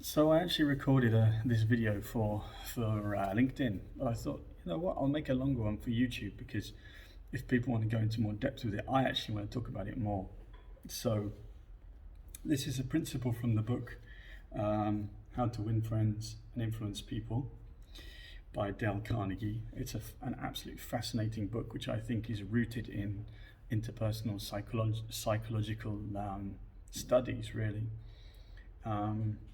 So I actually recorded this video for LinkedIn, but I thought, you know what, I'll make a longer one for YouTube because if people want to go into more depth with it, I actually want to talk about it more. So this is a principle from the book How to Win Friends and Influence People by Dale Carnegie. It's an absolutely fascinating book, which I think is rooted in interpersonal psychological studies, really.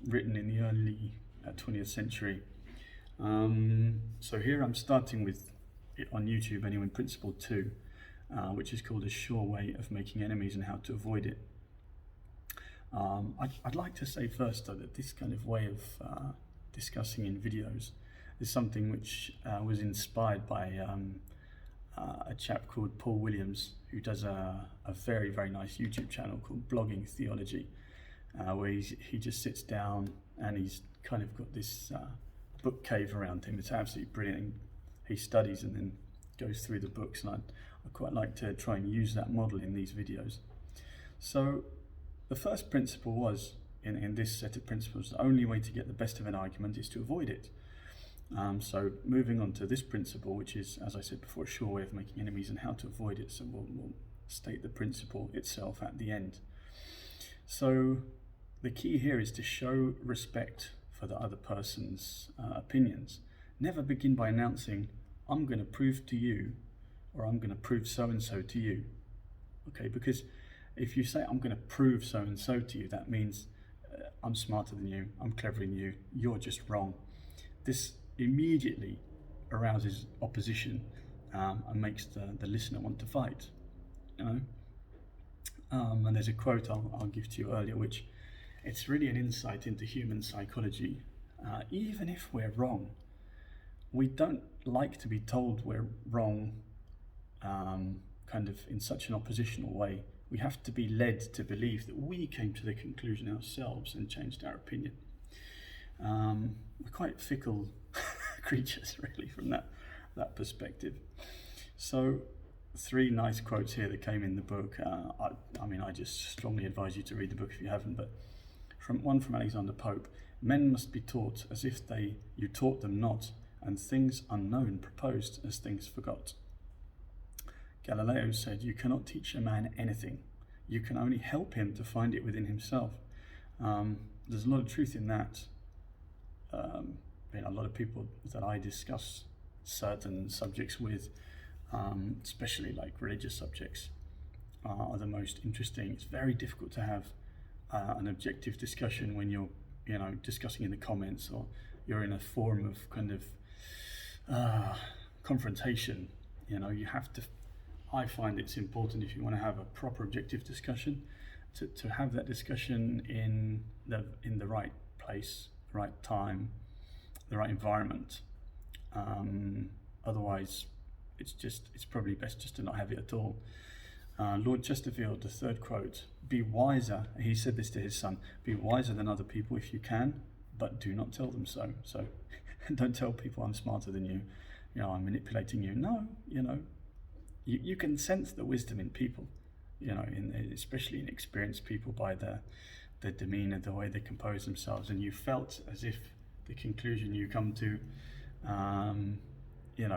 Written in the early 20th century. So here I'm starting with it on YouTube anyway, Principle 2, which is called A Sure Way of Making Enemies and How to Avoid It. I'd like to say first, though, that this kind of way of discussing in videos is something which was inspired by a chap called Paul Williams, who does a very, very nice YouTube channel called Blogging Theology. Where he just sits down and he's kind of got this book cave around him. It's absolutely brilliant. He studies and then goes through the books, and I quite like to try and use that model in these videos. So the first principle was, in this set of principles, the only way to get the best of an argument is to avoid it. So moving on to this principle, which is, as I said before, a sure way of making enemies and how to avoid it. So we'll state the principle itself at the end. So the key here is to show respect for the other person's opinions. Never begin by announcing, I'm going to prove to you, or I'm going to prove so-and-so to you. Okay, because if you say, I'm going to prove so-and-so to you, that means I'm smarter than you, I'm cleverer than you, you're just wrong. This immediately arouses opposition and makes the listener want to fight, you know. And there's a quote I'll give to you earlier, which it's really an insight into human psychology. Even if we're wrong, we don't like to be told we're wrong kind of in such an oppositional way. We have to be led to believe that we came to the conclusion ourselves and changed our opinion. We're quite fickle creatures, really, from that perspective. So 3 nice quotes here that came in the book. I just strongly advise you to read the book if you haven't, but one from Alexander Pope: men must be taught as if you taught them not, and things unknown proposed as things forgot. Galileo said, you cannot teach a man anything, you can only help him to find it within himself. There's a lot of truth in that. A lot of people that I discuss certain subjects with, especially like religious subjects, are the most interesting. It's very difficult to have an objective discussion when you're, discussing in the comments, or you're in a forum of kind of confrontation. You have to. I find it's important, if you want to have a proper objective discussion, to have that discussion in the right place, the right time, the right environment. Otherwise, it's probably best just to not have it at all. Lord Chesterfield, the third quote: be wiser, he said this to his son, be wiser than other people if you can, but do not tell them so. So don't tell people I'm smarter than you, I'm manipulating you. No, you can sense the wisdom in people, especially in experienced people, by their demeanor, the way they compose themselves, and you felt as if the conclusion you come to,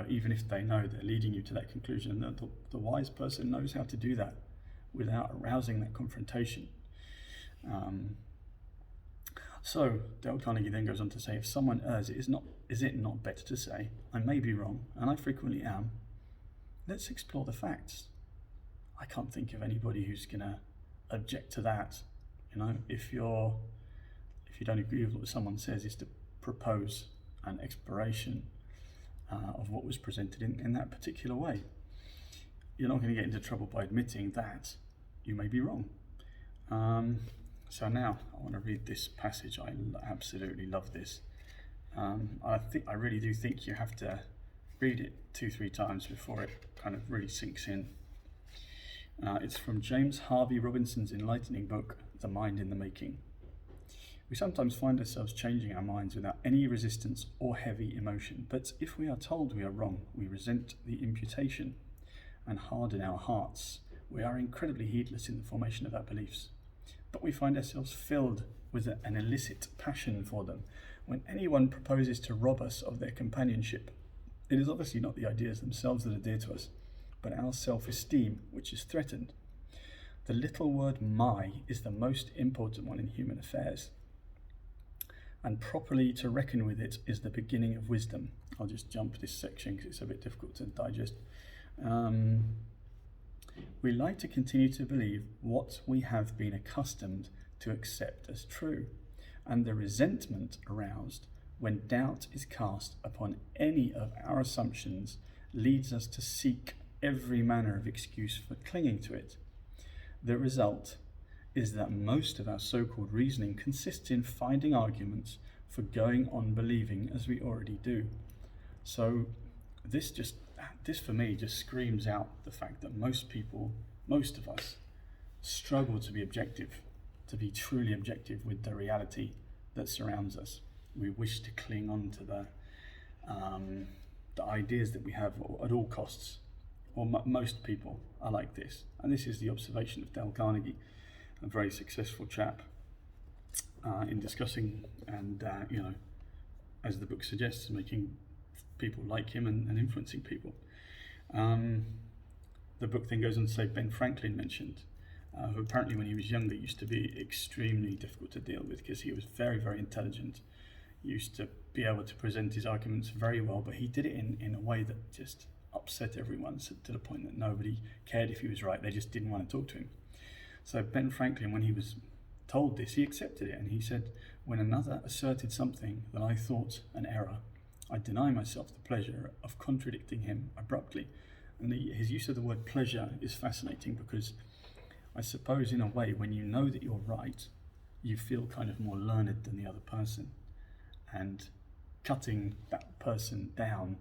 even if they know they're leading you to that conclusion, the wise person knows how to do that without arousing that confrontation. So Dale Carnegie then goes on to say, if someone errs, is it not better to say, I may be wrong, and I frequently am? Let's explore the facts. I can't think of anybody who's going to object to that. If you don't agree with what someone says, is to propose an exploration of what was presented in that particular way. You're not going to get into trouble by admitting that you may be wrong. So now I want to read this passage. I absolutely love this. I really do think you have to read it 2-3 times before it kind of really sinks in. It's from John Harvey Robinson's enlightening book, The Mind in the Making. We sometimes find ourselves changing our minds without any resistance or heavy emotion, but if we are told we are wrong, we resent the imputation and harden our hearts. We are incredibly heedless in the formation of our beliefs. but we find ourselves filled with an illicit passion for them. When anyone proposes to rob us of their companionship, it is obviously not the ideas themselves that are dear to us, but our self-esteem which is threatened. The little word "my" is the most important one in human affairs, and properly to reckon with it is the beginning of wisdom. I'll just jump this section because it's a bit difficult to digest. We like to continue to believe what we have been accustomed to accept as true, and the resentment aroused when doubt is cast upon any of our assumptions leads us to seek every manner of excuse for clinging to it. The result is that most of our so-called reasoning consists in finding arguments for going on believing as we already do. So this for me just screams out the fact that most of us struggle to be objective, to be truly objective with the reality that surrounds us. We wish to cling on to the ideas that we have at all costs. Or most people are like this. And this is the observation of Dale Carnegie, a very successful chap in discussing and, as the book suggests, making people like him and influencing people. The book then goes on to say Ben Franklin mentioned, who apparently when he was younger used to be extremely difficult to deal with because he was very, very intelligent. He used to be able to present his arguments very well, but he did it in a way that just upset everyone to the point that nobody cared if he was right. They just didn't want to talk to him. So Ben Franklin, when he was told this, he accepted it, and he said, when another asserted something that I thought an error, I deny myself the pleasure of contradicting him abruptly. And his use of the word pleasure is fascinating because I suppose in a way when you know that you're right, you feel kind of more learned than the other person, and cutting that person down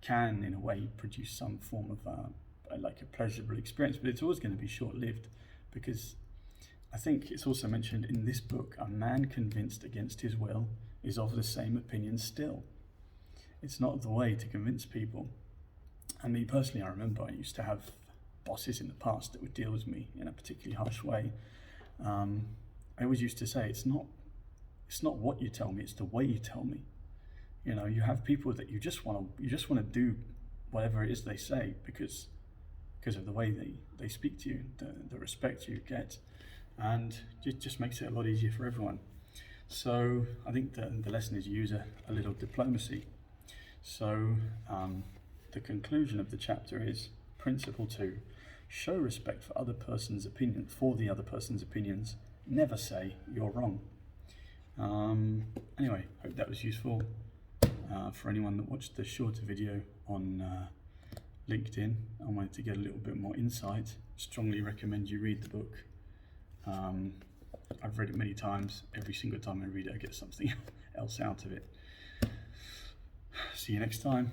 can in a way produce some form of like a pleasurable experience, but it's always going to be short-lived, because I think it's also mentioned in this book, a man convinced against his will is of the same opinion still. It's not the way to convince people. And me personally, I remember I used to have bosses in the past that would deal with me in a particularly harsh way. I always used to say, it's not what you tell me, it's the way you tell me. You know, you have people that you just want to do whatever it is they say because of the way they speak to you, the respect you get, and it just makes it a lot easier for everyone. So I think the lesson is use a little diplomacy. So the conclusion of the chapter is principle 2: show respect for the other person's opinions. Never say you're wrong. Anyway, hope that was useful. For anyone that watched the shorter video on LinkedIn and wanted to get a little bit more insight, strongly recommend you read the book. I've read it many times. Every single time I read it, I get something else out of it. See you next time.